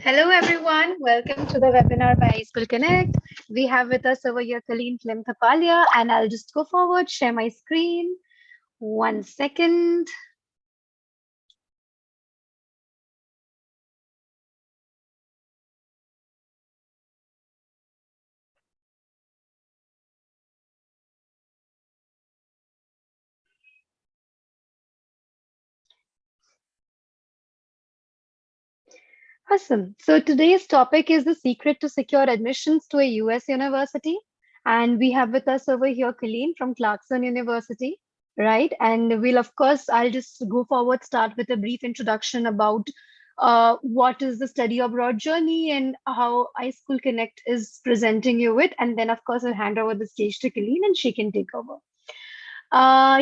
Hello, everyone. Welcome to the webinar by iSchoolConnect. We have with us over here Colleen Thapalia, and I'll just go forward, share my screen. 1 second. Awesome. So today's topic is the secret to secure admissions to a US university. And we have with us over here Colleen from Clarkson University, right? And we'll, of course, I'll just go forward, start with a brief introduction about what is the study abroad journey and how iSchool Connect is presenting you with. And then, of course, I'll hand over the stage to Colleen and she can take over.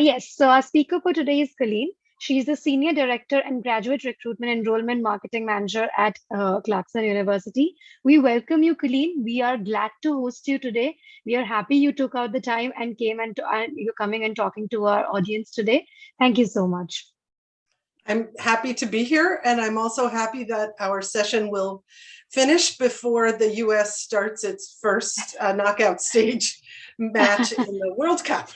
Yes, so our speaker for today is Colleen. She's the Senior Director and Graduate Recruitment Enrollment Marketing Manager at Clarkson University. We welcome you, Colleen. We are glad to host you today. We are happy you took out the time and came and you're coming and talking to our audience today. Thank you so much. I'm happy to be here, and I'm also happy that our session will finish before the US starts its first knockout stage match in the World Cup.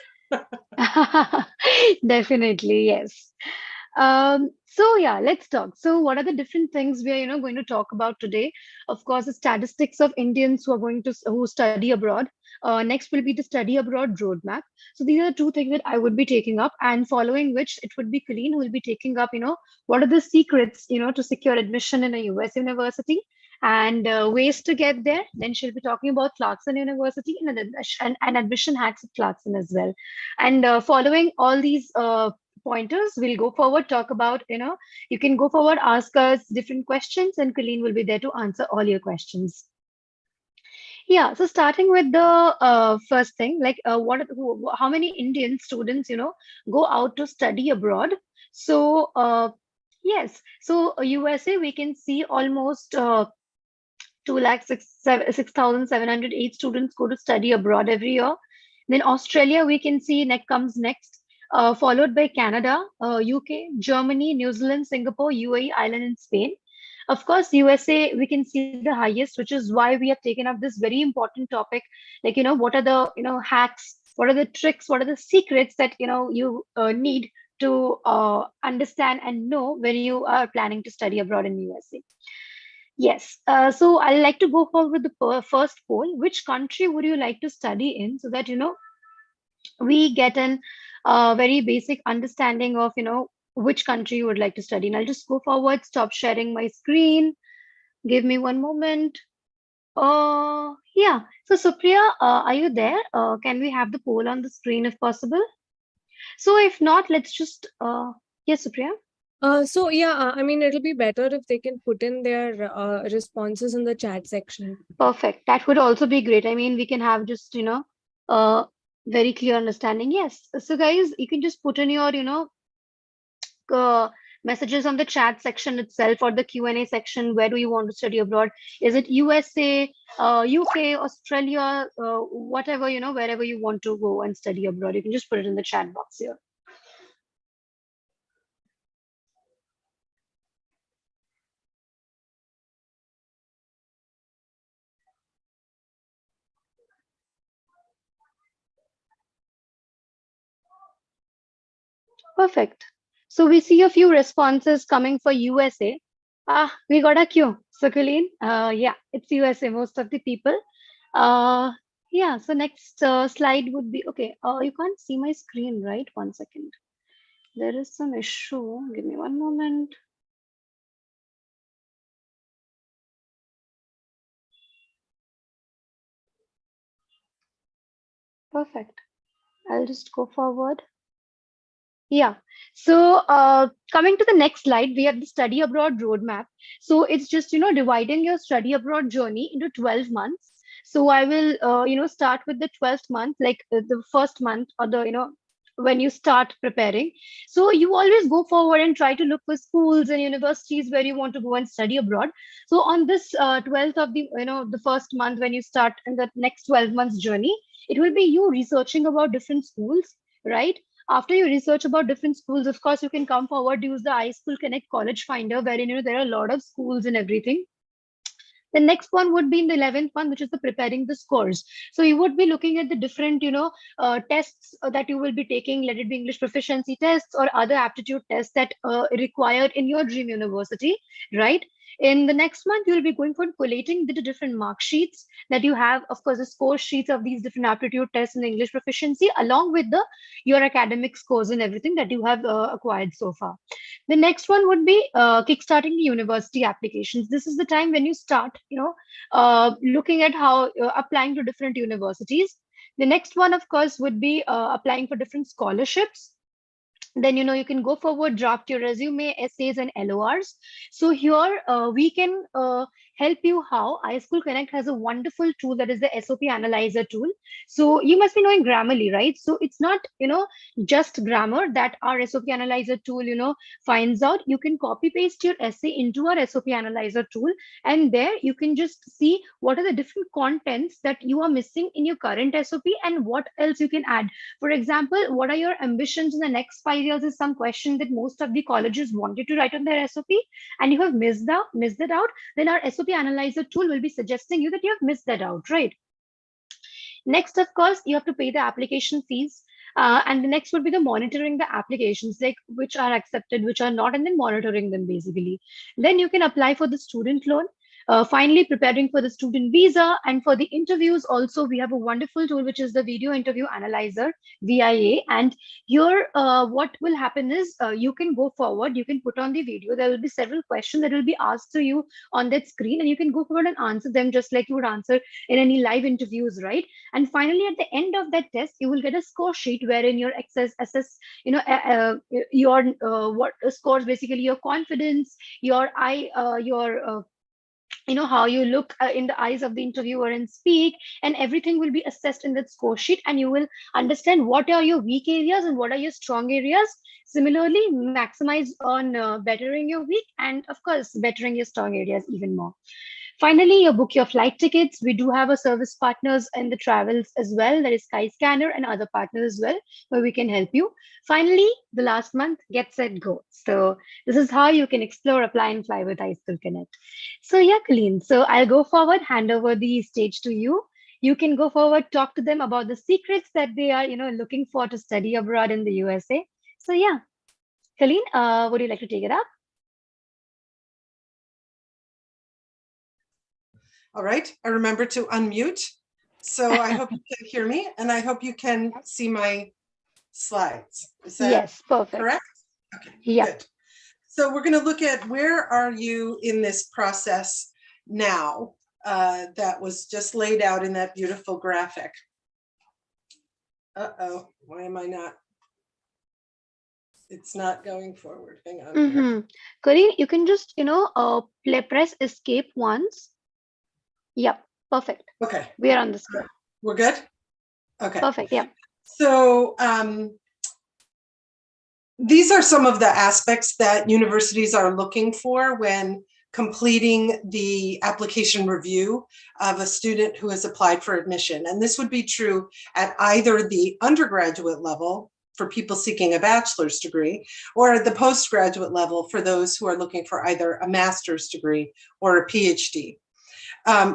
Definitely, yes. So yeah, let's talk. So what are the different things we are, going to talk about today? Of course, the statistics of Indians who study abroad. Next will be the study abroad roadmap. So these are the two things that I would be taking up, and following which it would be Colleen who will be taking up, what are the secrets, to secure admission in a US university and ways to get there. Then she'll be talking about Clarkson University and admission hacks at Clarkson as well. And following all these pointers, we'll go forward, talk about, you can go forward, ask us different questions, and Colleen will be there to answer all your questions. Yeah, so starting with the first thing, like how many Indian students, go out to study abroad? So yes, so USA, we can see almost 2,06,708 students go to study abroad every year. Then Australia, we can see comes next, followed by Canada, UK, Germany, New Zealand, Singapore, UAE, Ireland, and Spain. Of course, USA, we can see the highest, which is why we have taken up this very important topic. Like, what are the, hacks? What are the tricks? What are the secrets that, you need to understand and know when you are planning to study abroad in USA? Yes. So I'd like to go forward with the first poll. Which country would you like to study in, so that, we get an very basic understanding of, which country you would like to study. And I'll just go forward, stop sharing my screen. Give me one moment. Yeah. So Supriya, are you there? Can we have the poll on the screen if possible? So if not, let's just, yes, Supriya. I mean, it'll be better if they can put in their responses in the chat section. Perfect. That would also be great. I mean, we can have just, very clear understanding. Yes. So guys, you can just put in your, messages on the chat section itself or the Q&A section. Where do you want to study abroad? Is it USA, UK, Australia, whatever, wherever you want to go and study abroad, you can just put it in the chat box here. Perfect. So we see a few responses coming for USA. We got a queue. So Colleen, yeah, it's USA, most of the people. Yeah, so next slide would be, okay, you can't see my screen, right? 1 second. There is some issue. Give me one moment. Perfect. I'll just go forward. Yeah. So coming to the next slide, we have the study abroad roadmap. So it's just, dividing your study abroad journey into 12 months. So I will, start with the 12th month, like the first month or the, when you start preparing. So you always go forward and try to look for schools and universities where you want to go and study abroad. So on this 12th of the first month, when you start in the next 12 months journey, it will be you researching about different schools, right? After you research about different schools, of course, you can come forward, use the iSchoolConnect College Finder, wherein there are a lot of schools and everything. The next one would be in the 11th one, which is the preparing the scores. So you would be looking at the different, tests that you will be taking, let it be English proficiency tests or other aptitude tests that required in your dream university, right? In the next month, you'll be going for collating the different mark sheets that you have, of course, the score sheets of these different aptitude tests and English proficiency, along with your academic scores and everything that you have acquired so far. The next one would be kickstarting the university applications. This is the time when you start, looking at how applying to different universities. The next one, of course, would be applying for different scholarships. Then you can go forward, draft your resume, essays, and LORs. So here we can help you how iSchoolConnect has a wonderful tool, that is the SOP Analyzer tool. So you must be knowing Grammarly, right? So it's not just grammar that our SOP Analyzer tool finds out. You can copy paste your essay into our SOP Analyzer tool, and there you can just see what are the different contents that you are missing in your current SOP and what else you can add. For example, what are your ambitions in the next 5 years is some question that most of the colleges wanted to write on their SOP, and you have missed it out. Then our SOP Analyzer tool will be suggesting you that you have missed that out, right? Next, of course, you have to pay the application fees. And the next would be the monitoring the applications, like which are accepted, which are not, and then monitoring them basically. Then you can apply for the student loan. Finally, preparing for the student visa, and for the interviews also, we have a wonderful tool, which is the Video Interview Analyzer, VIA. And here, what will happen is you can go forward, you can put on the video. There will be several questions that will be asked to you on that screen, and you can go forward and answer them just like you would answer in any live interviews, right? And finally, at the end of that test, you will get a score sheet wherein your assess, your what scores basically your confidence, your how you look in the eyes of the interviewer and speak, and everything will be assessed in that score sheet, and you will understand what are your weak areas and what are your strong areas. Similarly, maximize on bettering your weak, and of course bettering your strong areas even more. Finally, you book your flight tickets. We do have a service partners in the travels as well, that is Skyscanner and other partners as well, where we can help you. Finally, the last month, get set, go. So this is how you can explore, apply, and fly with iSchoolConnect. So yeah, Colleen, so I'll go forward, hand over the stage to you. You can go forward, talk to them about the secrets that they are, looking for to study abroad in the USA. So yeah, Colleen, would you like to take it up? All right, I remember to unmute. So I hope you can hear me, and I hope you can see my slides. Is that yes, perfect. Correct? Okay, yeah. Good. So we're going to look at where are you in this process now that was just laid out in that beautiful graphic. Uh-oh, why am I not? It's not going forward. Hang on here. Corinne, you can just, press escape once. Yep, perfect. Okay. We are on the screen. We're good? Okay. Perfect, yeah. So these are some of the aspects that universities are looking for when completing the application review of a student who has applied for admission. And this would be true at either the undergraduate level for people seeking a bachelor's degree, or at the postgraduate level for those who are looking for either a master's degree or a PhD.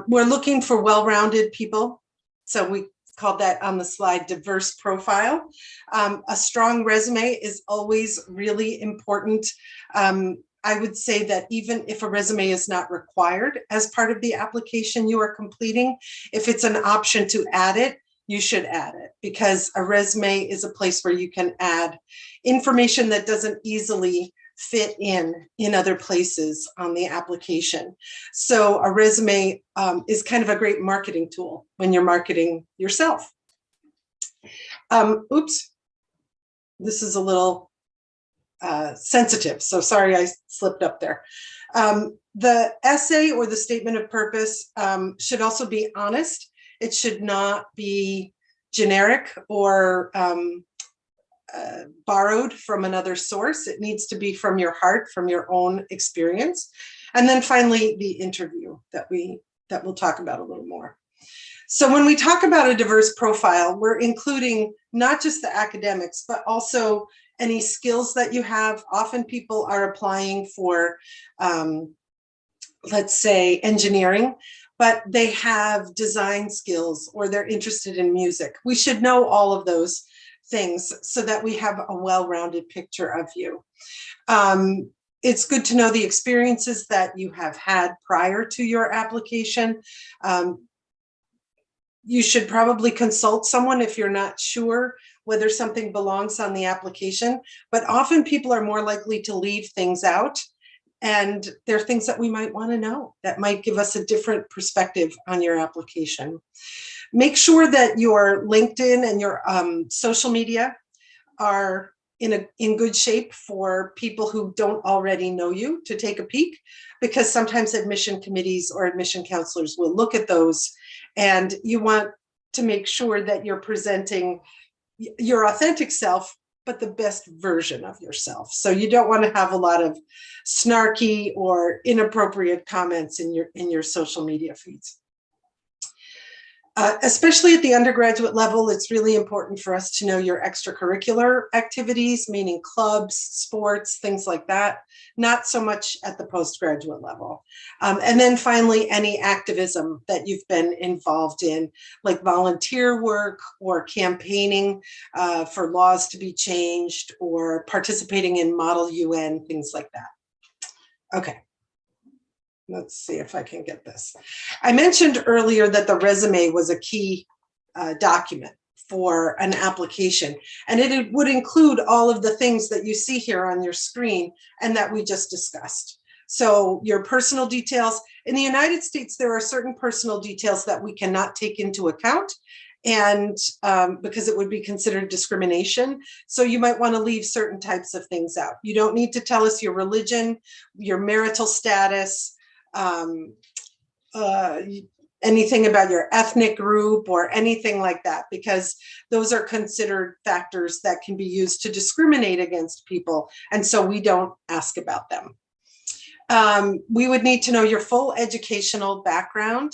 We're looking for well-rounded people. So we called that on the slide diverse profile. A strong resume is always really important. I would say that even if a resume is not required as part of the application you are completing, if it's an option to add it, you should add it, because a resume is a place where you can add information that doesn't easily fit in other places on the application. So a resume is kind of a great marketing tool when you're marketing yourself. Oops, this is a little sensitive, so sorry I slipped up there. The essay or the statement of purpose should also be honest. It should not be generic or borrowed from another source. It needs to be from your heart, from your own experience. And then finally, the interview that we'll talk about a little more. So when we talk about a diverse profile, we're including not just the academics, but also any skills that you have. Often people are applying for, let's say, engineering, but they have design skills or they're interested in music. We should know all of those things so that we have a well-rounded picture of you. It's good to know the experiences that you have had prior to your application. You should probably consult someone if you're not sure whether something belongs on the application, but often people are more likely to leave things out. And there are things that we might want to know that might give us a different perspective on your application. Make sure that your LinkedIn and your social media are in good shape for people who don't already know you to take a peek, because sometimes admission committees or admission counselors will look at those, and you want to make sure that you're presenting your authentic self, but the best version of yourself. So you don't want to have a lot of snarky or inappropriate comments in your social media feeds. Especially at the undergraduate level, it's really important for us to know your extracurricular activities, meaning clubs, sports, things like that, not so much at the postgraduate level. And then finally, any activism that you've been involved in, like volunteer work or campaigning for laws to be changed or participating in Model UN, things like that. Okay. Let's see if I can get this. I mentioned earlier that the resume was a key document for an application, and it would include all of the things that you see here on your screen and that we just discussed. So your personal details. In the United States, there are certain personal details that we cannot take into account, and because it would be considered discrimination. So you might want to leave certain types of things out. You don't need to tell us your religion, your marital status, anything about your ethnic group or anything like that, because those are considered factors that can be used to discriminate against people, and so we don't ask about them. We would need to know your full educational background.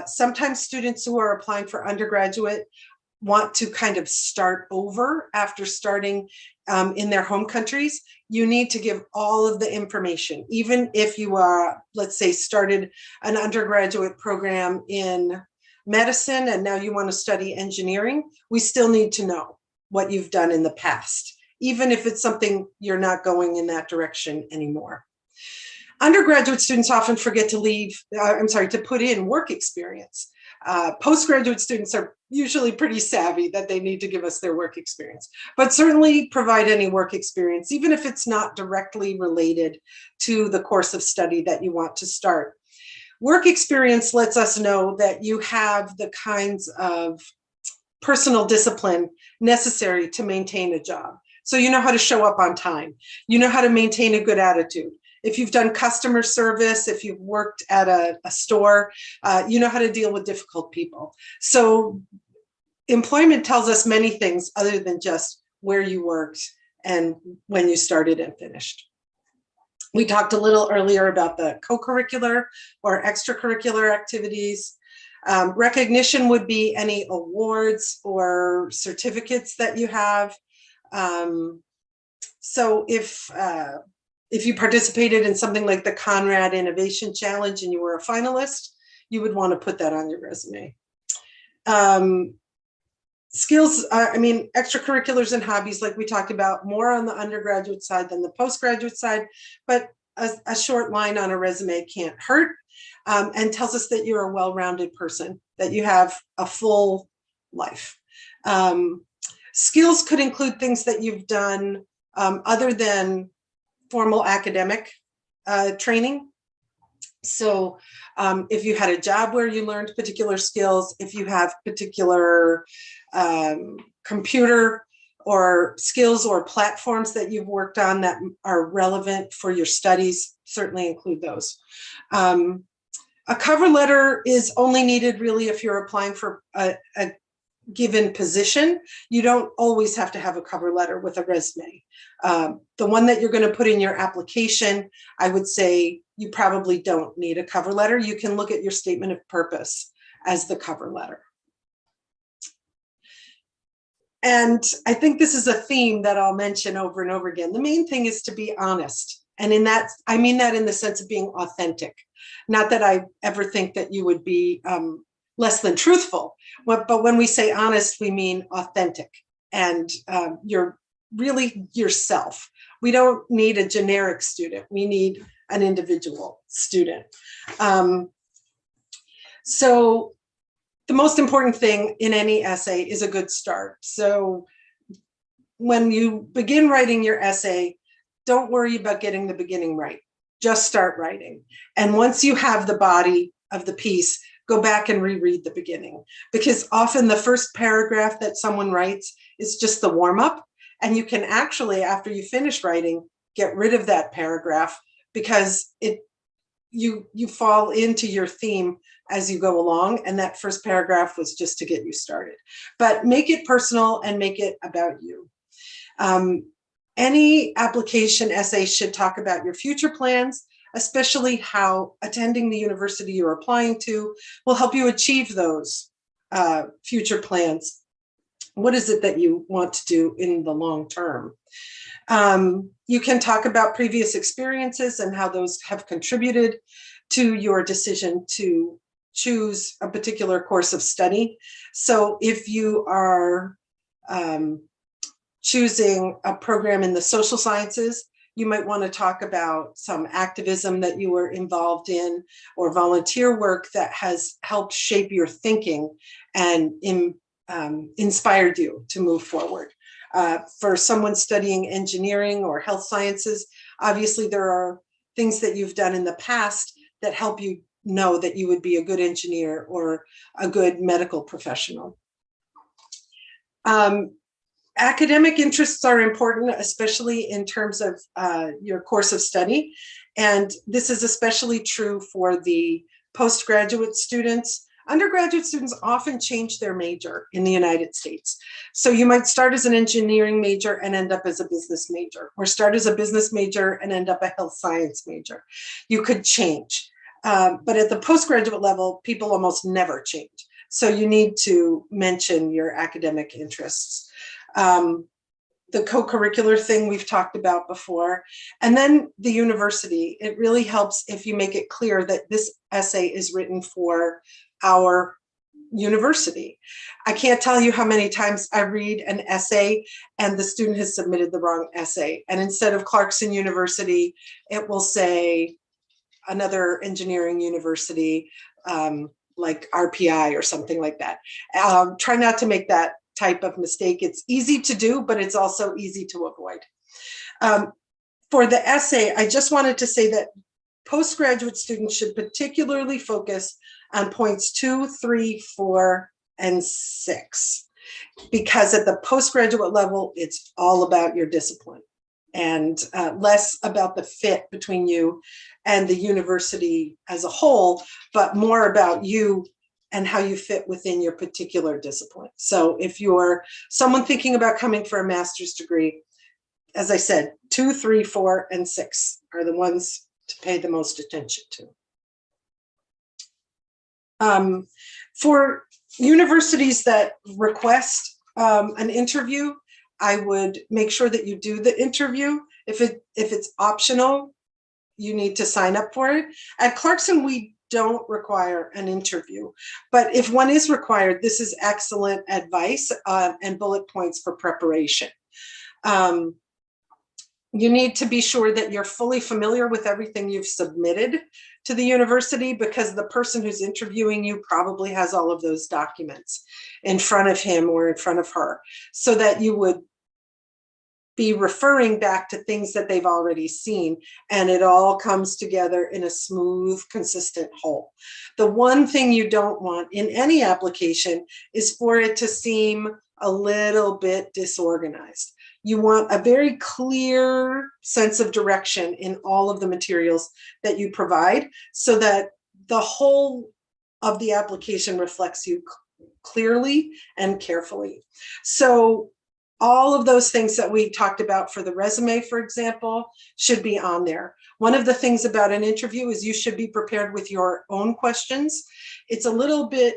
Sometimes students who are applying for undergraduate want to kind of start over after starting in their home countries. You need to give all of the information, even if you are, let's say, started an undergraduate program in medicine and now you want to study engineering. We still need to know what you've done in the past, even if it's something you're not going in that direction anymore. Undergraduate students often forget to put in work experience. Postgraduate students are usually pretty savvy that they need to give us their work experience, but certainly provide any work experience, even if it's not directly related to the course of study that you want to start. Work experience lets us know that you have the kinds of personal discipline necessary to maintain a job. So you know how to show up on time. You know how to maintain a good attitude. If you've done customer service, if you've worked at a store, you know how to deal with difficult people. So employment tells us many things other than just where you worked and when you started and finished. We talked a little earlier about the co-curricular or extracurricular activities. Recognition would be any awards or certificates that you have. So if you participated in something like the Conrad Innovation Challenge and you were a finalist, you would want to put that on your resume. Skills, extracurriculars and hobbies, like we talked about, more on the undergraduate side than the postgraduate side, but a short line on a resume can't hurt, and tells us that you're a well-rounded person, that you have a full life. Skills could include things that you've done other than formal academic training. So if you had a job where you learned particular skills, if you have particular computer or skills or platforms that you've worked on that are relevant for your studies, certainly include those. A cover letter is only needed really if you're applying for a given position. You don't always have to have a cover letter with a resume. The one that you're going to put in your application, I would say you probably don't need a cover letter. You can look at your statement of purpose as the cover letter. And I think this is a theme that I'll mention over and over again. The main thing is to be honest. And in that, I mean that in the sense of being authentic. Not that I ever think that you would be less than truthful, but when we say honest, we mean authentic. And you're really yourself. We don't need a generic student. We need an individual student. So the most important thing in any essay is a good start. So when you begin writing your essay, don't worry about getting the beginning right. Just start writing. And once you have the body of the piece, go back and reread the beginning, because often the first paragraph that someone writes is just the warm-up. And you can actually, after you finish writing, get rid of that paragraph because you fall into your theme as you go along, and that first paragraph was just to get you started. But make it personal and make it about you. Any application essay should talk about your future plans, especially how attending the university you're applying to will help you achieve those future plans. What is it that you want to do in the long term? You can talk about previous experiences and how those have contributed to your decision to choose a particular course of study. So if you are choosing a program in the social sciences, you might want to talk about some activism that you were involved in or volunteer work that has helped shape your thinking and inspired you to move forward. For someone studying engineering or health sciences, obviously there are things that you've done in the past that help you know that you would be a good engineer or a good medical professional. Academic interests are important, especially in terms of your course of study. And this is especially true for the postgraduate students. Undergraduate students often change their major in the United States. So you might start as an engineering major and end up as a business major, or start as a business major and end up a health science major. You could change. But at the postgraduate level, people almost never change. So you need to mention your academic interests. The co-curricular thing we've talked about before, and then the university. It really helps if you make it clear that this essay is written for our university. I can't tell you how many times I read an essay and the student has submitted the wrong essay. And instead of Clarkson University, it will say another engineering university, like RPI or something like that. Try not to make that type of mistake. It's easy to do, but it's also easy to avoid. For the essay, I just wanted to say that postgraduate students should particularly focus on points 2, 3, 4, and 6, because at the postgraduate level, it's all about your discipline and less about the fit between you and the university as a whole, but more about you and how you fit within your particular discipline. So if you're someone thinking about coming for a master's degree, as I said, 2, 3, 4, and 6 are the ones to pay the most attention to. For universities that request an interview, I would make sure that you do the interview. If it's optional, you need to sign up for it. At Clarkson, we don't require an interview, but if one is required, this is excellent advice and bullet points for preparation. You need to be sure that you're fully familiar with everything you've submitted to the university, because the person who's interviewing you probably has all of those documents in front of him or in front of her, so that you would be referring back to things that they've already seen, and it all comes together in a smooth, consistent whole. The one thing you don't want in any application is for it to seem a little bit disorganized. You want a very clear sense of direction in all of the materials that you provide, so that the whole of the application reflects you clearly and carefully. So all of those things that we talked about for the resume, for example, should be on there. One of the things about an interview is you should be prepared with your own questions. It's a little bit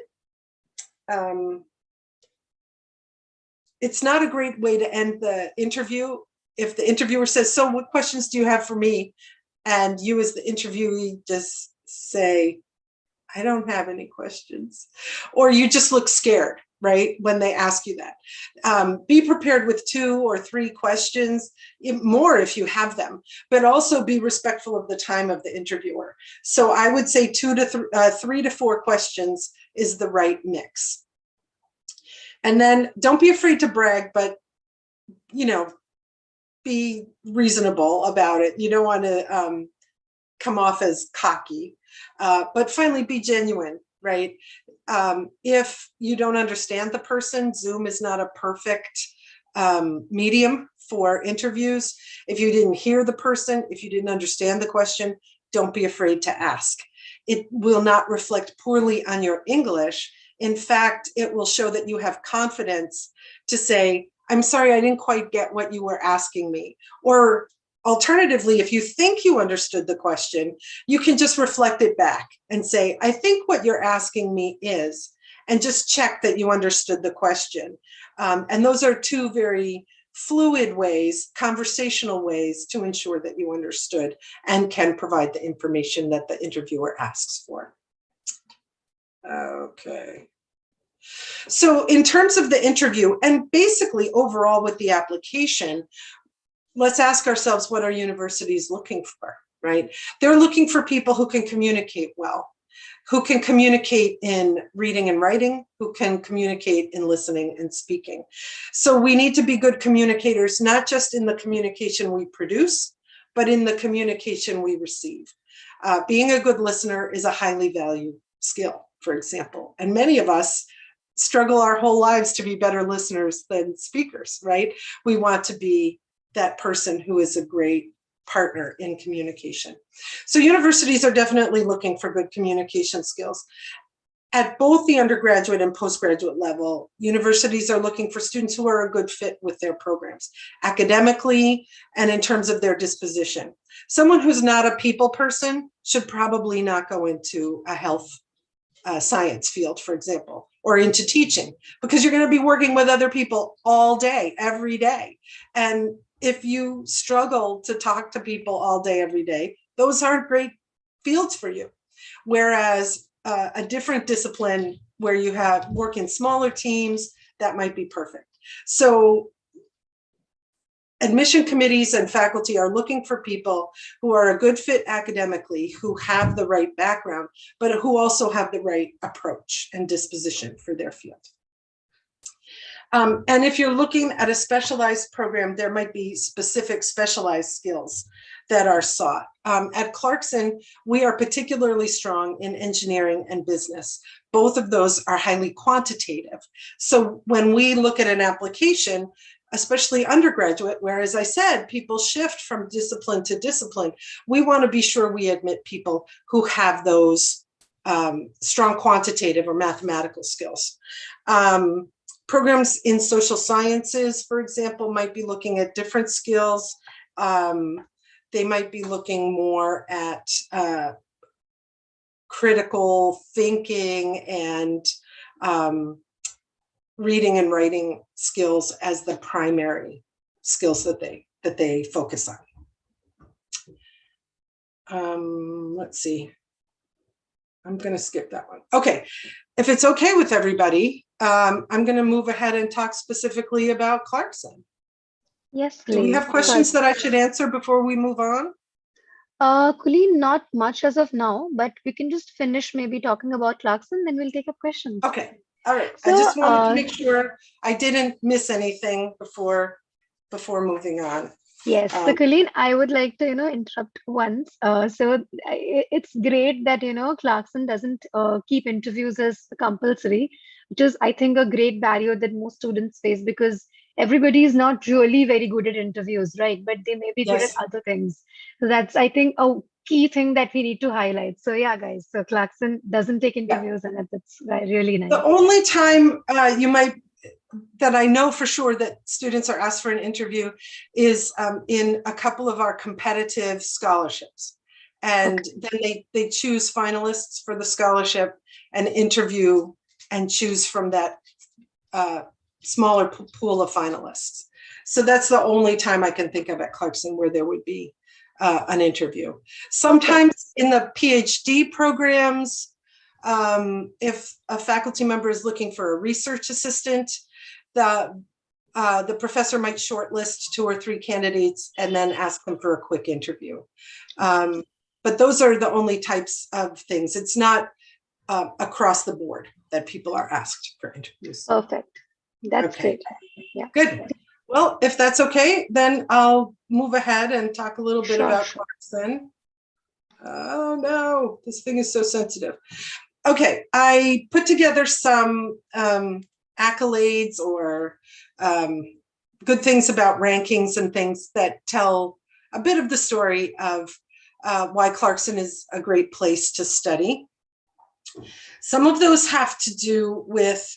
it's not a great way to end the interview if the interviewer says, so what questions do you have for me? And you as the interviewee just say, I don't have any questions. Or you just look scared, right, when they ask you that. Be prepared with 2 or 3 questions, more if you have them, but also be respectful of the time of the interviewer. So I would say 3 to 4 questions is the right mix. And then don't be afraid to brag, but, you know, be reasonable about it. You don't want to come off as cocky, but finally be genuine, right? If you don't understand the person, Zoom is not a perfect medium for interviews. If you didn't hear the person, if you didn't understand the question, don't be afraid to ask. It will not reflect poorly on your English. In fact, it will show that you have confidence to say, I'm sorry, I didn't quite get what you were asking me. Or alternatively, if you think you understood the question, you can just reflect it back and say, I think what you're asking me is, and just check that you understood the question. And those are 2 very fluid ways, conversational ways to ensure that you understood and can provide the information that the interviewer asks for. Okay. So in terms of the interview, and basically overall with the application, let's ask ourselves, what are universities looking for, right? They're looking for people who can communicate well, who can communicate in reading and writing, who can communicate in listening and speaking. So we need to be good communicators, not just in the communication we produce, but in the communication we receive. Being a good listener is a highly valued skill, for example, and many of us struggle our whole lives to be better listeners than speakers, right? We want to be that person who is a great partner in communication. So universities are definitely looking for good communication skills. At both the undergraduate and postgraduate level, universities are looking for students who are a good fit with their programs, academically and in terms of their disposition. Someone who's not a people person should probably not go into a health science field, for example, or into teaching, because you're going to be working with other people all day, every day. And if you struggle to talk to people all day, every day, those aren't great fields for you. Whereas a different discipline where you have work in smaller teams, that might be perfect. So admission committees and faculty are looking for people who are a good fit academically, who have the right background, but who also have the right approach and disposition for their field. And if you're looking at a specialized program, there might be specific specialized skills that are sought. At Clarkson, we are particularly strong in engineering and business. Both of those are highly quantitative. So when we look at an application, especially undergraduate, where, as I said, people shift from discipline to discipline, we want to be sure we admit people who have those strong quantitative or mathematical skills. Programs in social sciences, for example, might be looking at different skills. They might be looking more at critical thinking and reading and writing skills as the primary skills that they focus on. Let's see. I'm going to skip that one. Okay, if it's okay with everybody, I'm going to move ahead and talk specifically about Clarkson. Yes, Do we have questions that I should answer before we move on? Colleen, not much as of now, but we can just finish maybe talking about Clarkson, then we'll take up questions. Okay, all right. So, I just wanted to make sure I didn't miss anything before moving on. Yes, so Colleen, I would like to, interrupt once. It's great that, Clarkson doesn't keep interviews as compulsory, which is, I think, a great barrier that most students face because everybody is not really very good at interviews, right? But they may be good at Yes. other things. So that's, I think, a key thing that we need to highlight. So yeah, guys, so Clarkson doesn't take interviews and that's really nice. The only time that I know for sure that students are asked for an interview is in a couple of our competitive scholarships. And then they choose finalists for the scholarship and interview and choose from that smaller pool of finalists. So that's the only time I can think of at Clarkson where there would be an interview. Sometimes in the PhD programs, if a faculty member is looking for a research assistant, the professor might shortlist 2 or 3 candidates and then ask them for a quick interview. But those are the only types of things. It's not across the board that people are asked for interviews. Perfect. That's great. Yeah. Good. Well, if that's okay, then I'll move ahead and talk a little bit about Clarkson. Oh no, this thing is so sensitive. Okay, I put together some accolades or good things about rankings and things that tell a bit of the story of why Clarkson is a great place to study. Some of those have to do with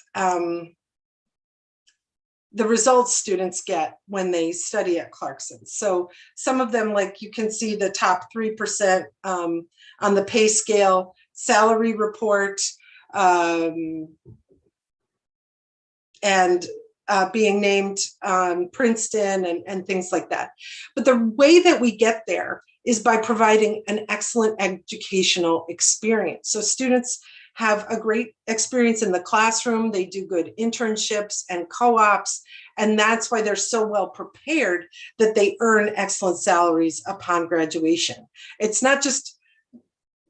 the results students get when they study at Clarkson. So some of them, like you can see the top 3% on the pay scale, salary report, and being named Princeton and things like that. But the way that we get there is by providing an excellent educational experience. So students have a great experience in the classroom. They do good internships and co-ops, and that's why they're so well prepared that they earn excellent salaries upon graduation. It's not just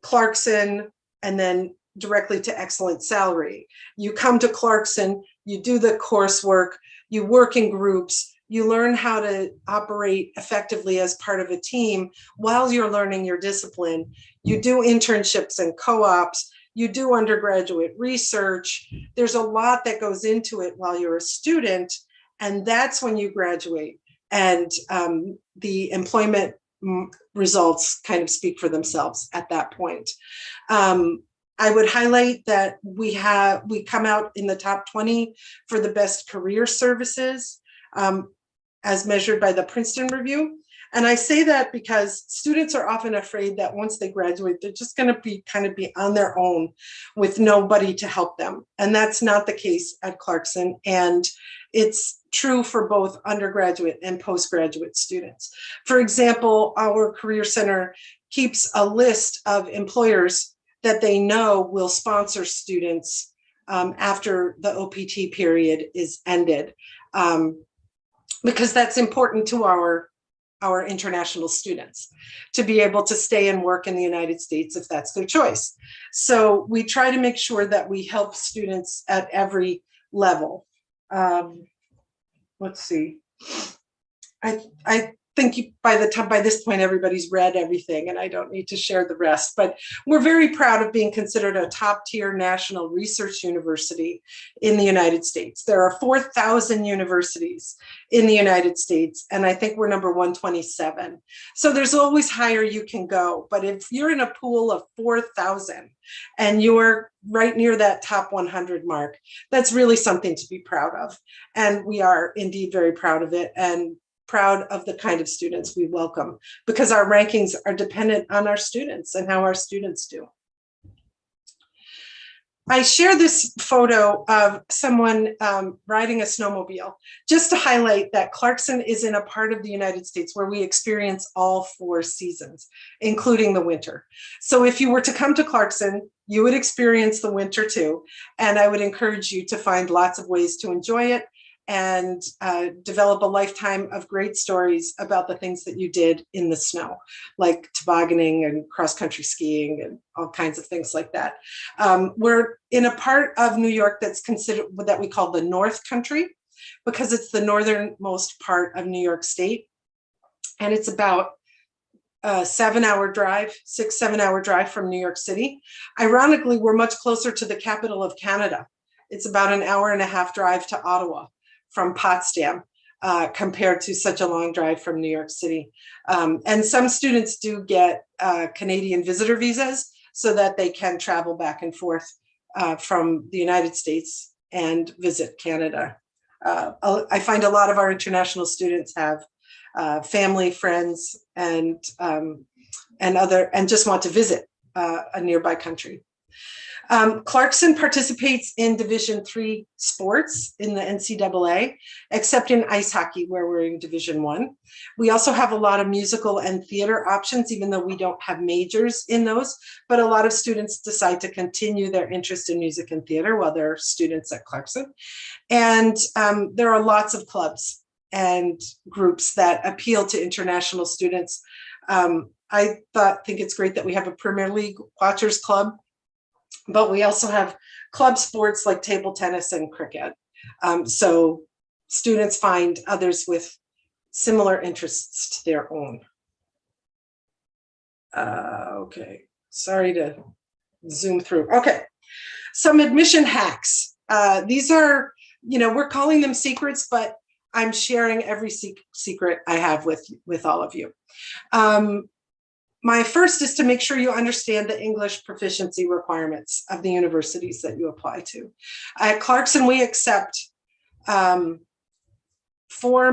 Clarkson and then directly to excellent salary. You come to Clarkson, you do the coursework, you work in groups, you learn how to operate effectively as part of a team while you're learning your discipline. You do internships and co-ops, you do undergraduate research. There's a lot that goes into it while you're a student, and that's when you graduate. And the employment results kind of speak for themselves at that point. I would highlight that we come out in the top 20 for the best career services as measured by the Princeton Review. And I say that because students are often afraid that once they graduate, they're just going to be on their own with nobody to help them. And that's not the case at Clarkson. And it's true for both undergraduate and postgraduate students. For example, our Career Center keeps a list of employers that they know will sponsor students after the OPT period is ended, because that's important to our international students to be able to stay and work in the United States if that's their choice. So we try to make sure that we help students at every level. Let's see. I think by this point, everybody's read everything and I don't need to share the rest, but we're very proud of being considered a top tier national research university in the United States. There are 4,000 universities in the United States, and I think we're number 127. So there's always higher you can go, but if you're in a pool of 4,000 and you're right near that top 100 mark, that's really something to be proud of. And we are indeed very proud of it, and proud of the kind of students we welcome, because our rankings are dependent on our students and how our students do. I share this photo of someone riding a snowmobile just to highlight that Clarkson is in a part of the United States where we experience all 4 seasons, including the winter. So if you were to come to Clarkson, you would experience the winter too. And I would encourage you to find lots of ways to enjoy it and develop a lifetime of great stories about the things that you did in the snow, like tobogganing and cross-country skiing and all kinds of things like that. We're in a part of New York that's considered that we call the North Country, because it's the northernmost part of New York State. And it's about a 7-hour drive, 6-7 hour drive from New York City. Ironically, we're much closer to the capital of Canada. It's about an 1.5-hour drive to Ottawa from Potsdam, compared to such a long drive from New York City. And some students do get Canadian visitor visas so that they can travel back and forth from the United States and visit Canada. I find a lot of our international students have family, friends, and just want to visit a nearby country. Clarkson participates in Division III sports in the NCAA, except in ice hockey, where we're in Division I. We also have a lot of musical and theater options, even though we don't have majors in those. But a lot of students decide to continue their interest in music and theater while they're students at Clarkson. And there are lots of clubs and groups that appeal to international students. I think it's great that we have a Premier League Watchers Club, but we also have club sports like table tennis and cricket. So students find others with similar interests to their own. Okay, sorry to zoom through. Okay, some admission hacks. These are, we're calling them secrets, but I'm sharing every secret I have with all of you. My first is to make sure you understand the English proficiency requirements of the universities that you apply to. At Clarkson, we accept 4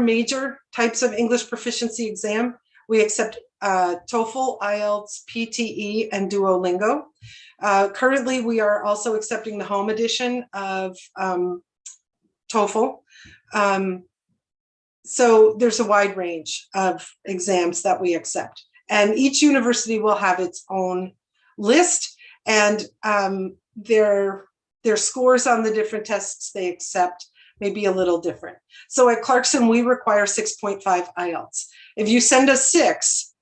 major types of English proficiency exam. We accept TOEFL, IELTS, PTE, and Duolingo. Currently, we are also accepting the home edition of TOEFL. So there's a wide range of exams that we accept. And each university will have its own list, and their scores on the different tests they accept may be a little different. So at Clarkson, we require 6.5 IELTS. If you send us 6,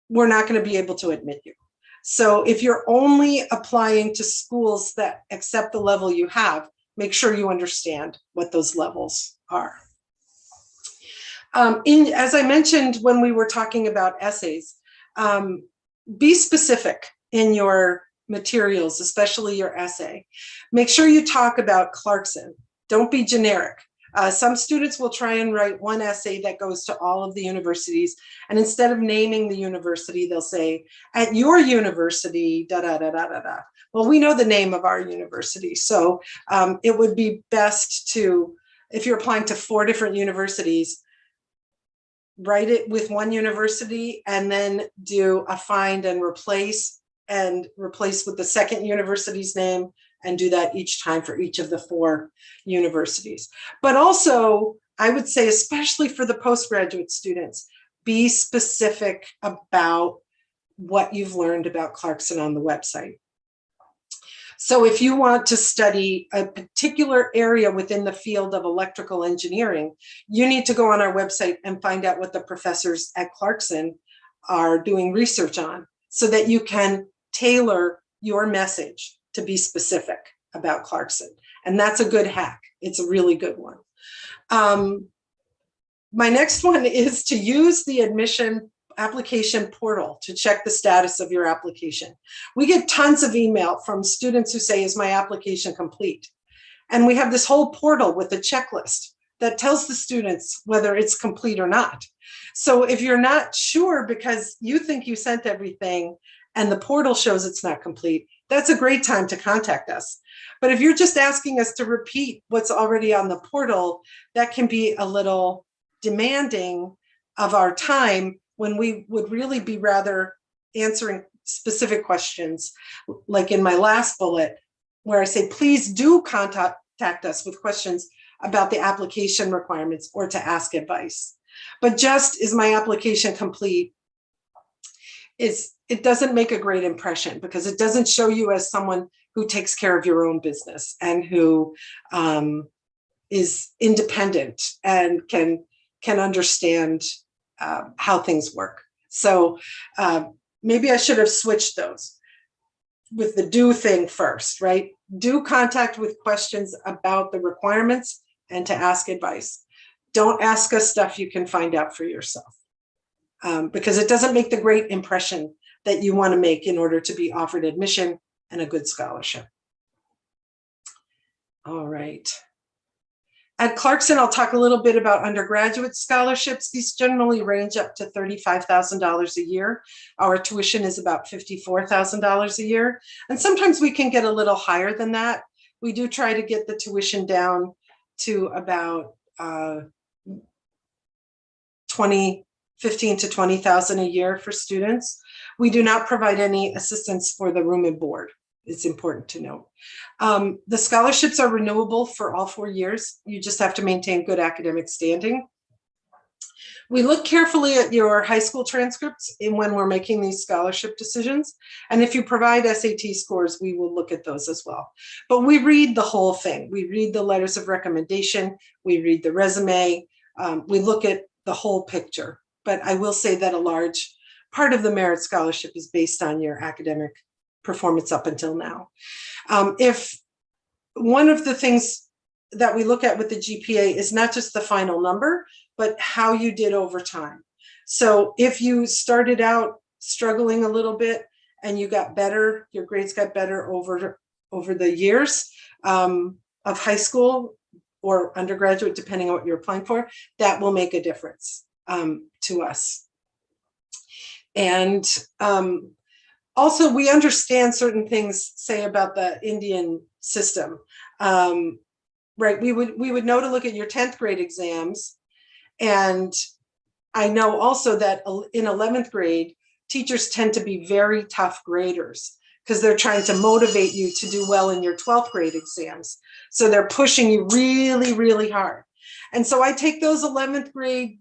we're not going to be able to admit you. So if you're only applying to schools that accept the level you have, make sure you understand what those levels are. As I mentioned when we were talking about essays, be specific in your materials, especially your essay. Make sure you talk about Clarkson. Don't be generic. Some students will try and write one essay that goes to all of the universities, and instead of naming the university, they'll say, at your university, da da da da da da. Well, we know the name of our university, so it would be best to, if you're applying to 4 different universities, write it with one university and then do a find and replace with the second university's name, and do that each time for each of the 4 universities. But also, I would say, especially for the postgraduate students, be specific about what you've learned about Clarkson on the website. So if you want to study a particular area within the field of electrical engineering, you need to go on our website and find out what the professors at Clarkson are doing research on, so that you can tailor your message to be specific about Clarkson. And that's a good hack. It's a really good one. My next one is to use the admission application portal to check the status of your application. We get tons of email from students who say, is my application complete? And we have this whole portal with a checklist that tells the students whether it's complete or not. So if you're not sure because you think you sent everything and the portal shows it's not complete, that's a great time to contact us. But if you're just asking us to repeat what's already on the portal, that can be a little demanding of our time, when we would really be rather answering specific questions, like in my last bullet, where I say, please do contact us with questions about the application requirements or to ask advice. But just, is my application complete? It doesn't make a great impression, because it doesn't show you as someone who takes care of your own business and who is independent and can understand how things work. So maybe I should have switched those with the do thing first, right? Do contact with questions about the requirements and to ask advice. Don't ask us stuff you can find out for yourself, because it doesn't make the great impression that you want to make in order to be offered admission and a good scholarship. All right. At Clarkson, I'll talk a little bit about undergraduate scholarships. These generally range up to $35,000 a year. Our tuition is about $54,000 a year. And sometimes we can get a little higher than that. We do try to get the tuition down to about $15,000 to $20,000 a year for students. We do not provide any assistance for the room and board. It's important to note. The scholarships are renewable for all 4 years. You just have to maintain good academic standing. We look carefully at your high school transcripts when we're making these scholarship decisions. And if you provide SAT scores, we will look at those as well. But we read the whole thing. We read the letters of recommendation. We read the resume. We look at the whole picture. But I will say that a large part of the merit scholarship is based on your academic performance up until now. If one of the things that we look at with the GPA is not just the final number, but how you did over time. So if you started out struggling a little bit and you got better, your grades got better over the years of high school or undergraduate, depending on what you're applying for, that will make a difference to us. And also, we understand certain things, say, about the Indian system. Right, we would know to look at your 10th grade exams. And I know also that in 11th grade, teachers tend to be very tough graders because they're trying to motivate you to do well in your 12th grade exams. So they're pushing you really, really hard. And so I take those 11th grade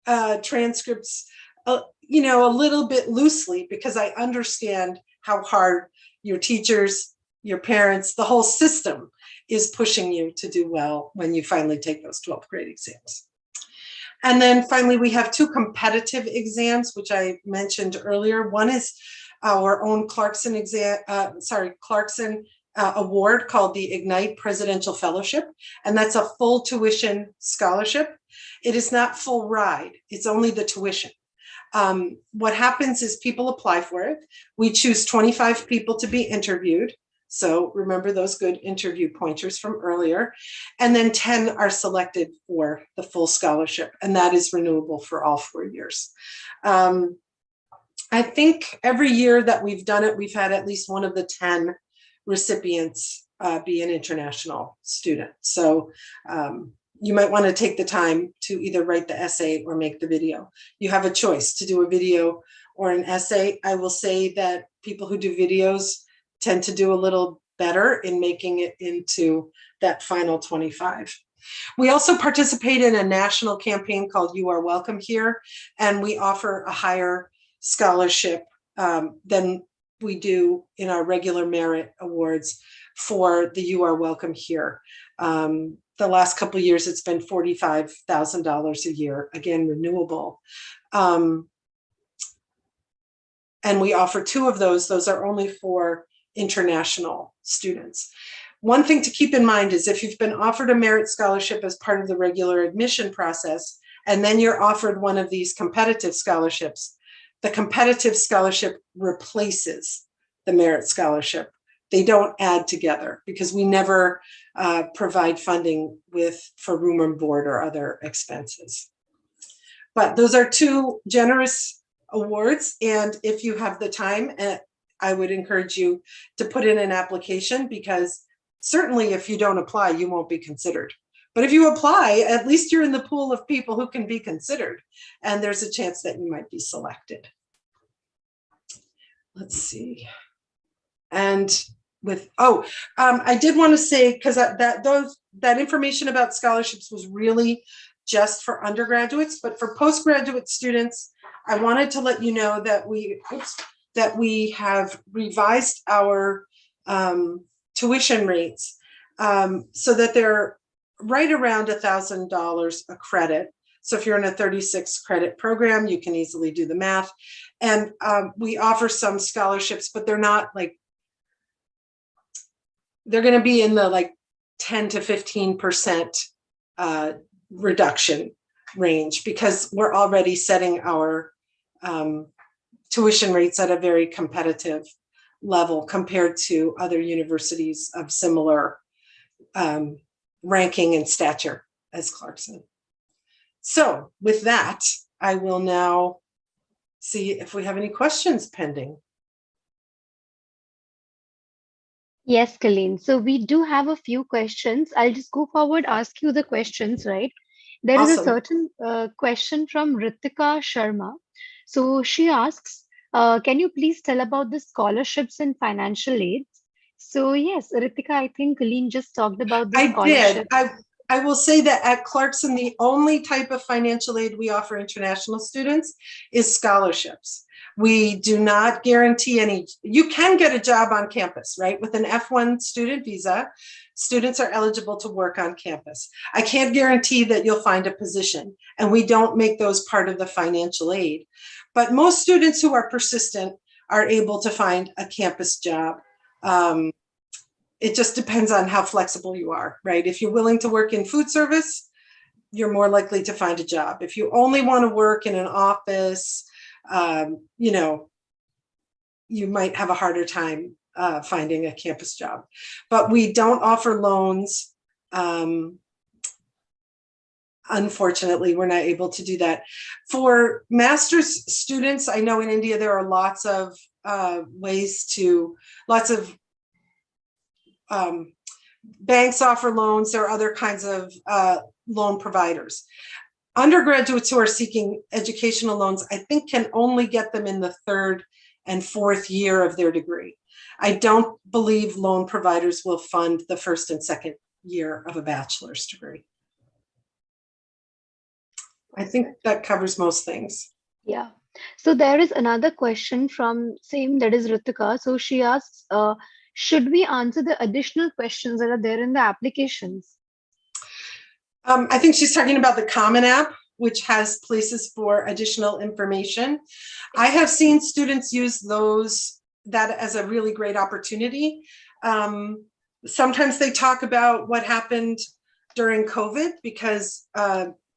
transcripts, a little bit loosely because I understand how hard your teachers, your parents, the whole system is pushing you to do well when you finally take those 12th grade exams. And then finally, we have 2 competitive exams, which I mentioned earlier. One is our own Clarkson award called the Ignite Presidential Fellowship, and that's a full tuition scholarship. It is not full ride, it's only the tuition. What happens is people apply for it. We choose 25 people to be interviewed. So remember those good interview pointers from earlier. And then 10 are selected for the full scholarship, and that is renewable for all 4 years. I think every year that we've done it, we've had at least one of the 10 recipients be an international student. So you might want to take the time to either write the essay or make the video. You have a choice to do a video or an essay. I will say that people who do videos tend to do a little better in making it into that final 25. We also participate in a national campaign called You Are Welcome Here, and we offer a higher scholarship than we do in our regular merit awards for the You Are Welcome Here. The last couple of years, it's been $45,000 a year, again, renewable. And we offer 2 of those. Those are only for international students. One thing to keep in mind is if you've been offered a merit scholarship as part of the regular admission process, and then you're offered one of these competitive scholarships, the competitive scholarship replaces the merit scholarship. They don't add together because we never provide funding for room and board or other expenses. But those are 2 generous awards, and if you have the time, I would encourage you to put in an application, because certainly if you don't apply, you won't be considered. But if you apply, at least you're in the pool of people who can be considered, and there's a chance that you might be selected. Let's see. And I did want to say, because that information about scholarships was really just for undergraduates, but for postgraduate students, I wanted to let you know that we have revised our tuition rates so that they're right around $1,000 a credit. So if you're in a 36 credit program, you can easily do the math. And we offer some scholarships, but they're not like, they're going to be in the 10 to 15% reduction range, because we're already setting our tuition rates at a very competitive level compared to other universities of similar ranking and stature as Clarkson. So with that, I will now see if we have any questions pending. Yes, Colleen. So we do have a few questions. I'll just go forward, ask you the questions, right? There is a Awesome. certain question from Ritika Sharma. So she asks, can you please tell about the scholarships and financial aids? So yes, Ritika, I think Colleen just talked about the I did. scholarship. I will say that at Clarkson, the only type of financial aid we offer international students is scholarships. We do not guarantee any. You can get a job on campus, right? With an F1 student visa, students are eligible to work on campus. I can't guarantee that you'll find a position, and we don't make those part of the financial aid. But most students who are persistent are able to find a campus job. It just depends on how flexible you are, right? If you're willing to work in food service, you're more likely to find a job. If you only want to work in an office, you know, you might have a harder time finding a campus job. But we don't offer loans. Unfortunately, we're not able to do that. For master's students, I know in India there are lots of ways to, lots of banks offer loans. There are other kinds of loan providers. Undergraduates who are seeking educational loans, I think, can only get them in the third and fourth year of their degree. I don't believe loan providers will fund the first and second year of a bachelor's degree. I think that covers most things. Yeah. So there is another question from same, that is Ritika. So she asks, should we answer the additional questions that are there in the applications? I think she's talking about the Common App, which has places for additional information. I have seen students use that as a really great opportunity. Sometimes they talk about what happened during COVID, because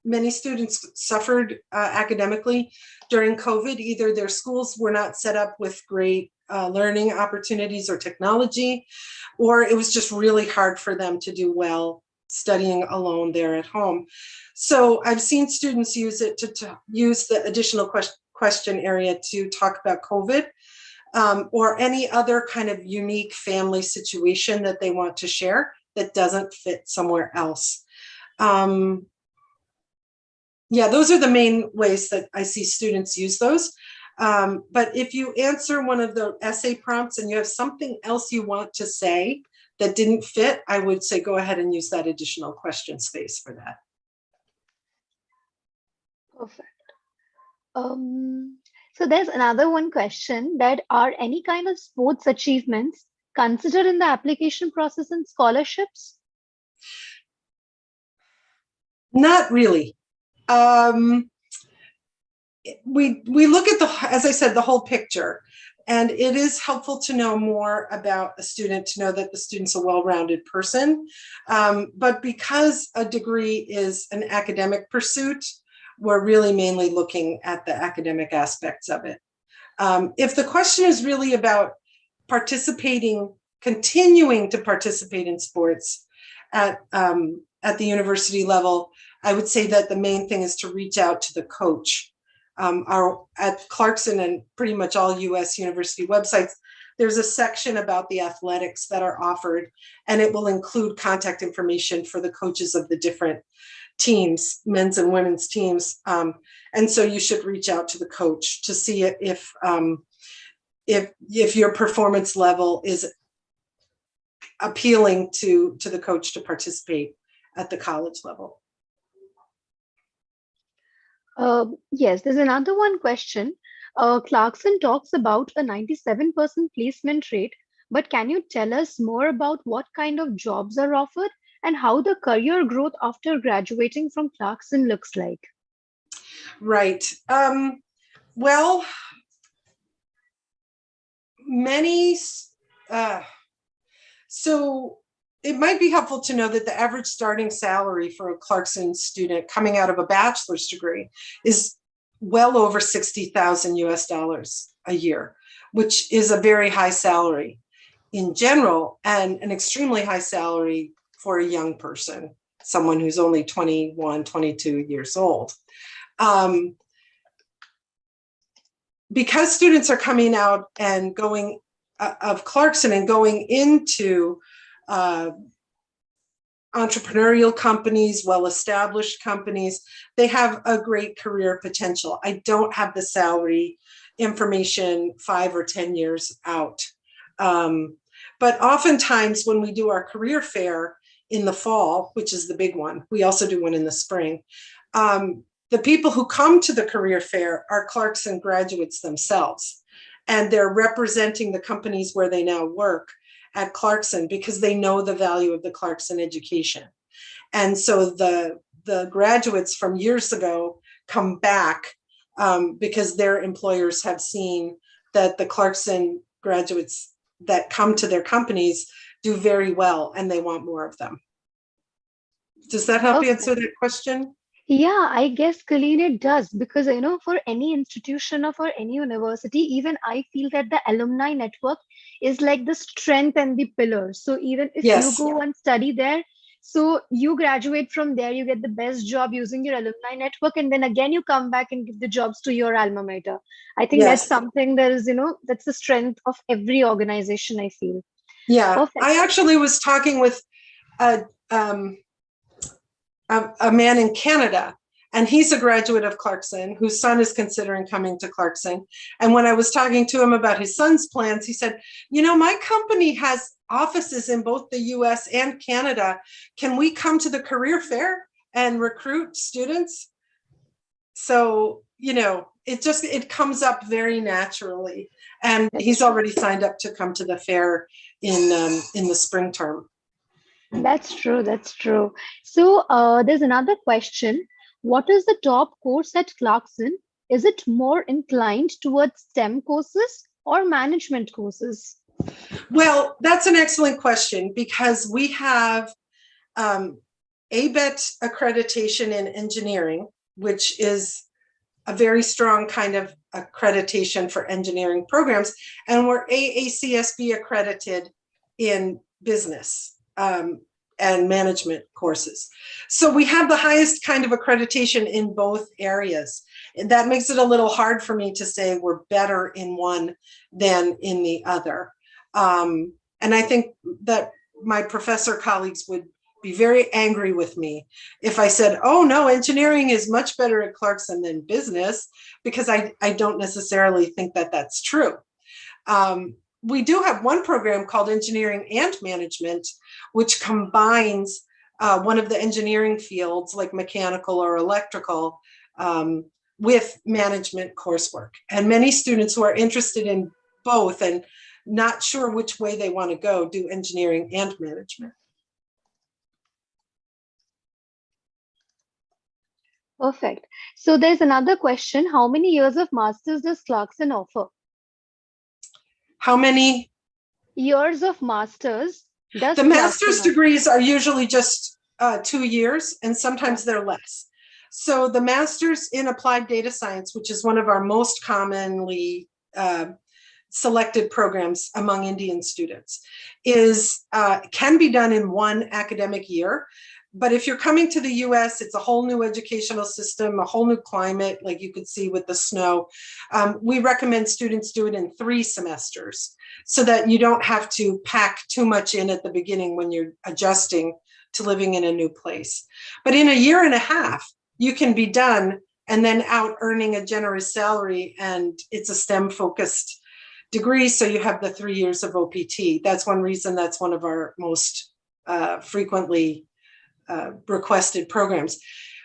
many students suffered academically during COVID. Either their schools were not set up with great learning opportunities or technology, or it was just really hard for them to do well studying alone there at home. So I've seen students use it to use the additional question area to talk about COVID, or any other kind of unique family situation that they want to share that doesn't fit somewhere else. Yeah, those are the main ways that I see students use those. But if you answer one of the essay prompts and you have something else you want to say that didn't fit, I would say go ahead and use that additional question space for that. Perfect. So there's another one question, that are any kind of sports achievements considered in the application process and scholarships? Not really. We look at as I said, the whole picture, and it is helpful to know more about a student, to know that the student's a well-rounded person. But because a degree is an academic pursuit, we're really mainly looking at the academic aspects of it. If the question is really about continuing to participate in sports at the university level, I would say that the main thing is to reach out to the coach. At Clarkson and pretty much all US university websites, there's a section about the athletics that are offered, and it will include contact information for the coaches of the different teams, men's and women's teams. And so you should reach out to the coach to see if your performance level is appealing to the coach to participate at the college level. Yes, there's another one question. Clarkson talks about a 97% placement rate, but can you tell us more about what kind of jobs are offered and how the career growth after graduating from Clarkson looks like? Right. Well, so it might be helpful to know that the average starting salary for a Clarkson student coming out of a bachelor's degree is well over 60,000 US dollars a year, which is a very high salary in general, and an extremely high salary for a young person, someone who's only 21, 22 years old. Because students are coming out and going of Clarkson and going into entrepreneurial companies, well-established companies, they have a great career potential. I don't have the salary information 5 or 10 years out. But oftentimes when we do our career fair in the fall, which is the big one, we also do one in the spring, the people who come to the career fair are Clarkson graduates themselves. And they're representing the companies where they now work at Clarkson because they know the value of the Clarkson education. And so the graduates from years ago come back because their employers have seen that the Clarkson graduates that come to their companies do very well and they want more of them. Does that help Okay. answer that question? Yeah, I guess, Colleen, it does because for any institution or for any university, even I feel that the alumni network is like the strength and the pillar. So even if you Yes. go and study there, so you graduate from there, you get the best job using your alumni network, and then again you come back and give the jobs to your alma mater. I think that's Yes. something that is, that's the strength of every organization, I feel. Yeah. Perfect. I actually was talking with a man in Canada, and he's a graduate of Clarkson, whose son is considering coming to Clarkson. And when I was talking to him about his son's plans, he said, my company has offices in both the US and Canada. Can we come to the career fair and recruit students? So, it comes up very naturally. And he's already signed up to come to the fair in the spring term. That's true. That's true. So there's another question. What is the top course at Clarkson? Is it more inclined towards STEM courses or management courses? Well, that's an excellent question because we have ABET accreditation in engineering, which is a very strong kind of accreditation for engineering programs, and we're AACSB accredited in business and management courses. So we have the highest kind of accreditation in both areas. And that makes it a little hard for me to say we're better in one than in the other. And I think that my professor colleagues would be very angry with me if I said, oh no, engineering is much better at Clarkson than business, because I don't necessarily think that that's true. We do have one program called Engineering and Management, which combines one of the engineering fields like mechanical or electrical with management coursework. And many students who are interested in both and not sure which way they want to go do engineering and management. Perfect. So there's another question. How many years of masters does Clarkson offer? How many? Years of masters does The Clarkson master's offer? degrees are usually just 2 years, and sometimes they're less. So the master's in applied data science, which is one of our most commonly selected programs among Indian students, can be done in one academic year. But if you're coming to the US, it's a whole new educational system, a whole new climate, like you could see with the snow. We recommend students do it in 3 semesters so that you don't have to pack too much in at the beginning when you're adjusting to living in a new place. But in a year and a half, you can be done and then out earning a generous salary, and it's a STEM focused degree, so you have the 3 years of OPT. That's one reason that's one of our most frequently requested programs.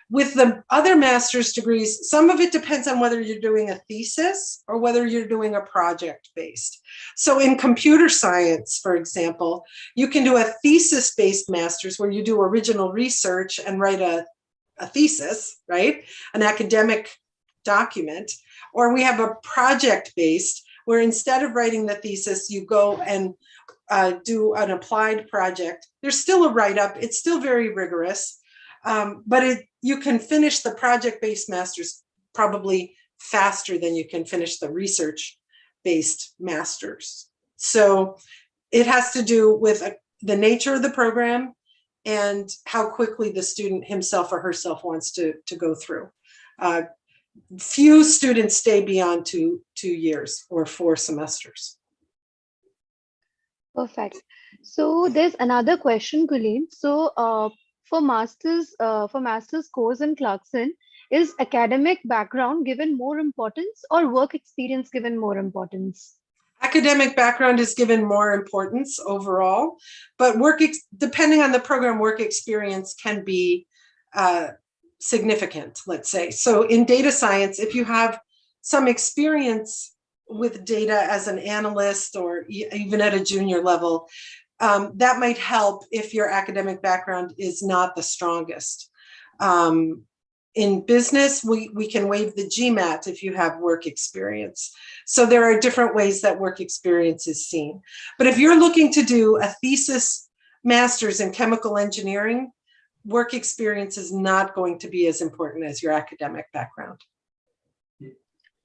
With the other master's degrees, some of it depends on whether you're doing a thesis or whether you're doing a project-based. So in computer science, for example, you can do a thesis-based master's where you do original research and write a thesis, right? An academic document. Or we have a project-based where instead of writing the thesis, you go and do an applied project. There's still a write-up. It's still very rigorous, but you can finish the project-based master's probably faster than you can finish the research-based master's. So it has to do with the nature of the program and how quickly the student himself or herself wants to go through. Few students stay beyond 2 years or 4 semesters. Perfect. So there's another question, Colleen. So for master's course in Clarkson, is academic background given more importance or work experience given more importance? Academic background is given more importance overall, but depending on the program, work experience can be significant, let's say. So in data science, if you have some experience with data as an analyst or even at a junior level, that might help if your academic background is not the strongest. In business, we can waive the GMAT if you have work experience. So there are different ways that work experience is seen. But if you're looking to do a thesis master's in chemical engineering, work experience is not going to be as important as your academic background.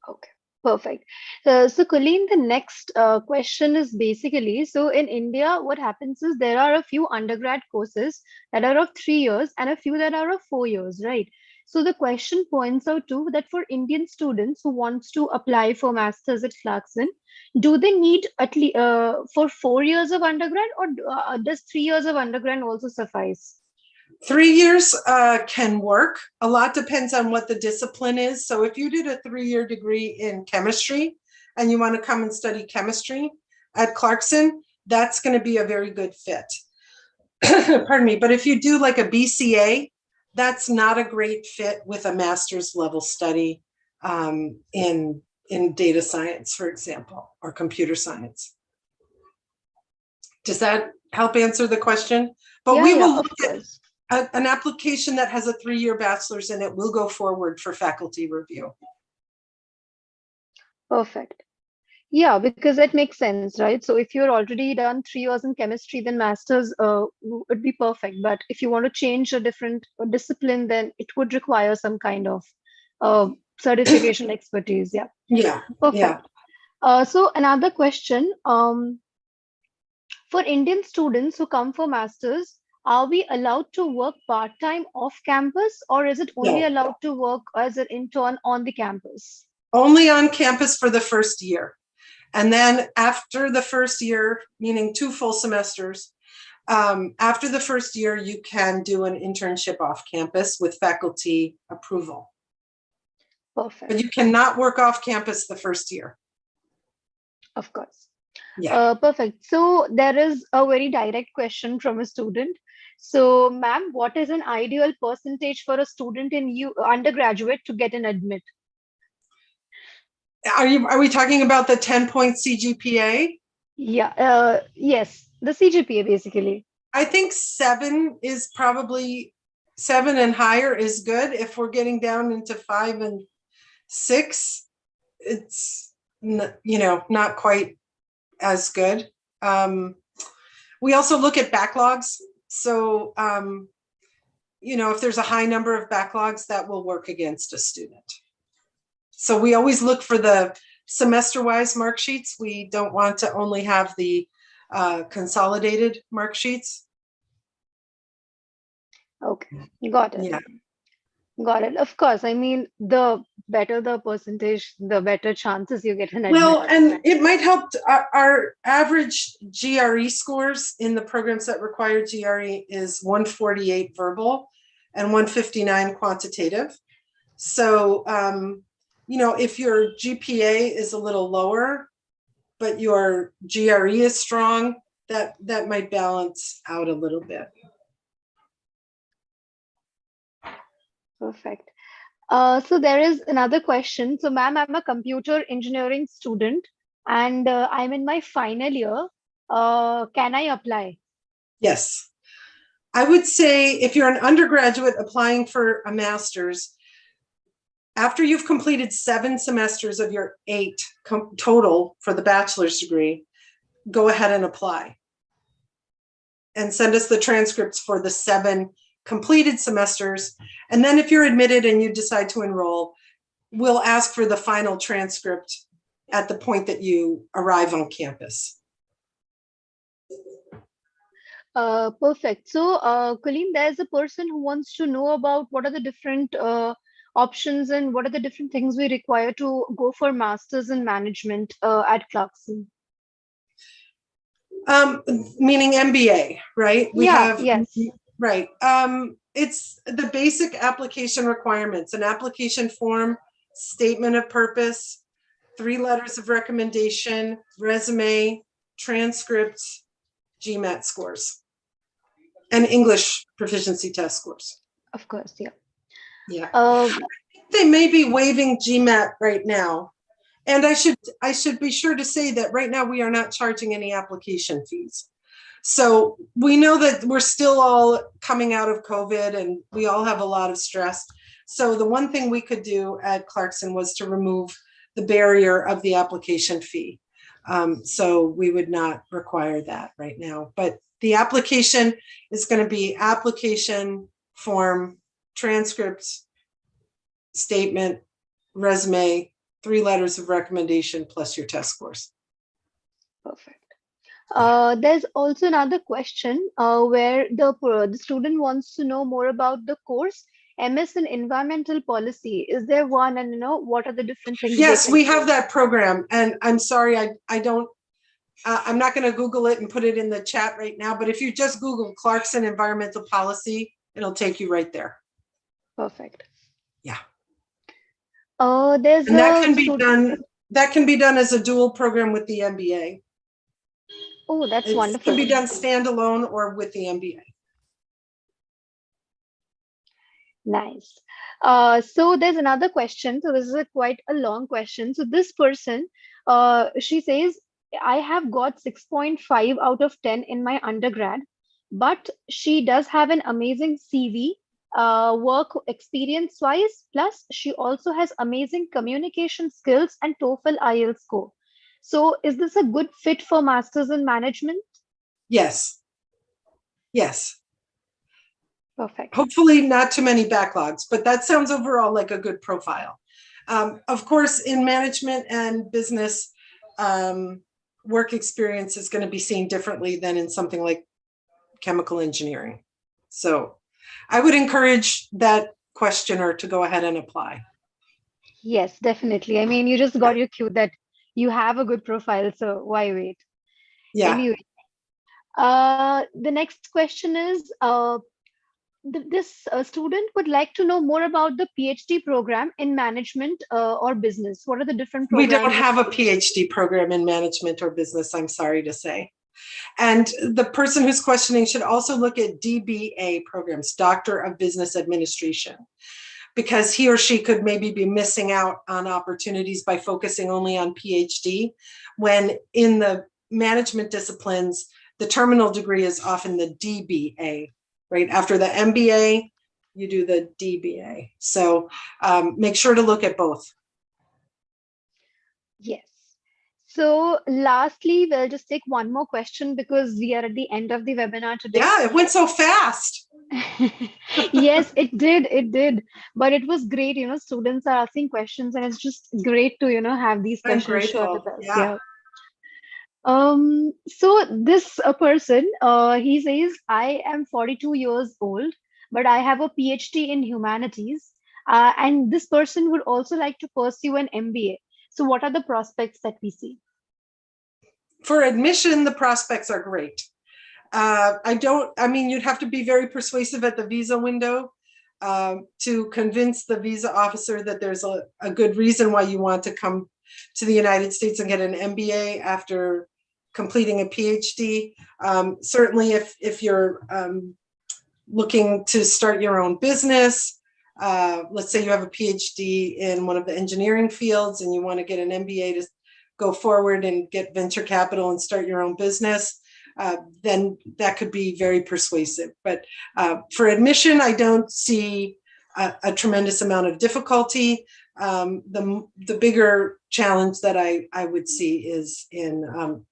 Okay, perfect. So Colleen, the next question is basically, so in India, what happens is there are a few undergrad courses that are of 3 years and a few that are of 4 years, right? So the question points out too that for Indian students who wants to apply for masters at Clarkson, do they need at least for 4 years of undergrad, or does 3 years of undergrad also suffice? 3 years can work. A lot depends on what the discipline is. So if you did a 3-year degree in chemistry and you want to come and study chemistry at Clarkson, that's going to be a very good fit. Pardon me. But if you do like a BCA, that's not a great fit with a master's level study in data science, for example, or computer science. Does that help answer the question? But we will look at an application that has a 3-year bachelor's in it will go forward for faculty review. Perfect. Yeah, because that makes sense, right? So if you're already done 3 years in chemistry, then masters would be perfect. But if you want to change a different discipline, then it would require some kind of certification expertise. Yeah. Yeah. Perfect. Yeah. So another question, for Indian students who come for masters, are we allowed to work part-time off campus, or is it only allowed to work as an intern on the campus? Only on campus for the first year. And then after the first year, meaning 2 full semesters, after the first year, you can do an internship off campus with faculty approval. Perfect. But you cannot work off campus the first year. Of course. Yeah. Perfect. So there is a very direct question from a student. So, ma'am, what is an ideal percentage for a student in undergraduate to get an admit? Are we talking about the 10-point CGPA? Yeah. Yes, the CGPA basically. I think 7 is probably 7 and higher is good. If we're getting down into 5 and 6, it's not quite as good. We also look at backlogs. So, if there's a high number of backlogs, that will work against a student. So we always look for the semester-wise mark sheets. We don't want to only have the consolidated mark sheets. Okay, got it. Yeah. Got it. Of course. I mean, the better the percentage, the better chances you get an admit. Well, and it might help. Our average GRE scores in the programs that require GRE is 148 verbal and 159 quantitative. So, if your GPA is a little lower, but your GRE is strong, that might balance out a little bit. Perfect. So there is another question. So, ma'am, I'm a computer engineering student and I'm in my final year. Can I apply? Yes. I would say if you're an undergraduate applying for a master's, after you've completed 7 semesters of your 8 total for the bachelor's degree, go ahead and apply. And send us the transcripts for the 7 completed semesters. And then if you're admitted and you decide to enroll, we'll ask for the final transcript at the point that you arrive on campus. Perfect. So, Colleen, there's a person who wants to know about what are the different options and what are the different things we require to go for masters in management at Clarkson. Meaning MBA, right? Yes. Right. It's the basic application requirements, an application form, statement of purpose, 3 letters of recommendation, resume, transcripts, GMAT scores, and English proficiency test scores. Of course, yeah. Yeah. Uh, They may be waiving GMAT right now. And I should be sure to say that right now we are not charging any application fees. So we know that we're still all coming out of COVID and we all have a lot of stress. So the one thing we could do at Clarkson was to remove the barrier of the application fee. So we would not require that right now. But the application is going to be application form, transcripts, statement, resume, 3 letters of recommendation plus your test scores. Perfect. There's also another question where the student wants to know more about the course MS in Environmental Policy. Is there one, and what are the different things? Yes, we have that program, and I'm sorry, I don't. I'm not going to Google it and put it in the chat right now. But if you just Google Clarkson Environmental Policy, it'll take you right there. Perfect. Yeah. There's and that can be done. That can be done as a dual program with the MBA. Oh, that's wonderful. It can be done standalone or with the MBA. Nice. So there's another question. So this is quite a long question. So this person, she says, I have got 6.5 out of 10 in my undergrad, but she does have an amazing CV, work experience wise, plus she also has amazing communication skills and TOEFL IELTS score. So is this a good fit for Masters in Management? Yes. Yes. Perfect. Hopefully not too many backlogs, but that sounds overall like a good profile. Of course, in management and business, work experience is going to be seen differently than in something like chemical engineering. So I would encourage that questioner to go ahead and apply. Yes, definitely. I mean, you just got your cue that you have a good profile, so why wait? Yeah. Anyway, the next question is, this student would like to know more about the PhD program in management or business. What are the different programs? We don't have a PhD program in management or business, I'm sorry to say. And the person who's questioning should also look at DBA programs, Doctor of Business Administration, because he or she could maybe be missing out on opportunities by focusing only on PhD, when in the management disciplines, the terminal degree is often the DBA, right? After the MBA, you do the DBA. So make sure to look at both. Yes. So lastly, we'll just take one more question because we are at the end of the webinar today. Yeah, it went so fast. Yes, it did. But it was great, students are asking questions and it's just great to, have these I'm questions shared grateful. with us. Yeah. So this person, he says, I am 42 years old, but I have a PhD in humanities. And this person would also like to pursue an MBA. So what are the prospects that we see? For admission, the prospects are great. You'd have to be very persuasive at the visa window to convince the visa officer that there's a good reason why you want to come to the United States and get an MBA after completing a PhD. Certainly if you're looking to start your own business, let's say you have a PhD in one of the engineering fields and you want to get an MBA to go forward and get venture capital and start your own business, then that could be very persuasive. But for admission, I don't see a tremendous amount of difficulty. The bigger challenge that I would see is in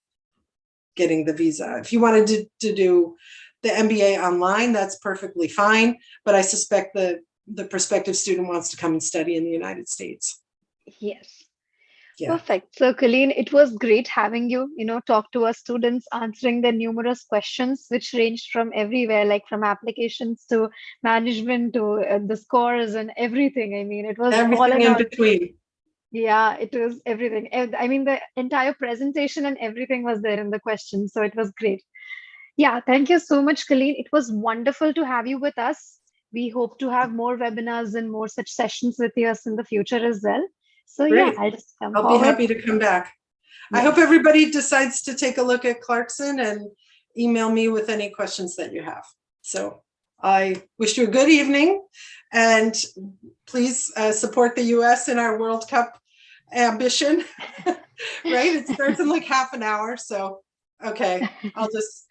getting the visa. If you wanted to do the MBA online, that's perfectly fine. But I suspect the prospective student wants to come and study in the United States. Yes. Yeah. Perfect. So, Colleen, it was great having you, talk to our students, answering their numerous questions, which ranged from everywhere, like from applications to management to the scores and everything. I mean, it was Everything all in between. Yeah, it was everything. I mean, the entire presentation and everything was there in the questions. So it was great. Yeah, thank you so much, Colleen. It was wonderful to have you with us. We hope to have more webinars and more such sessions with us in the future as well. So yeah, Great. I'll just come I'll be forward. happy to come back. I Yes. hope everybody decides to take a look at Clarkson and email me with any questions that you have. So I wish you a good evening, and please support the US in our World Cup ambition. Right? It starts in like half an hour. So, okay, I'll just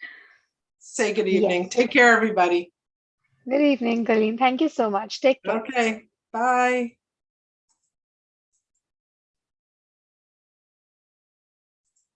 say good evening. Yes. Take care, everybody. Good evening, Colleen. Thank you so much. Take care. Okay, bye.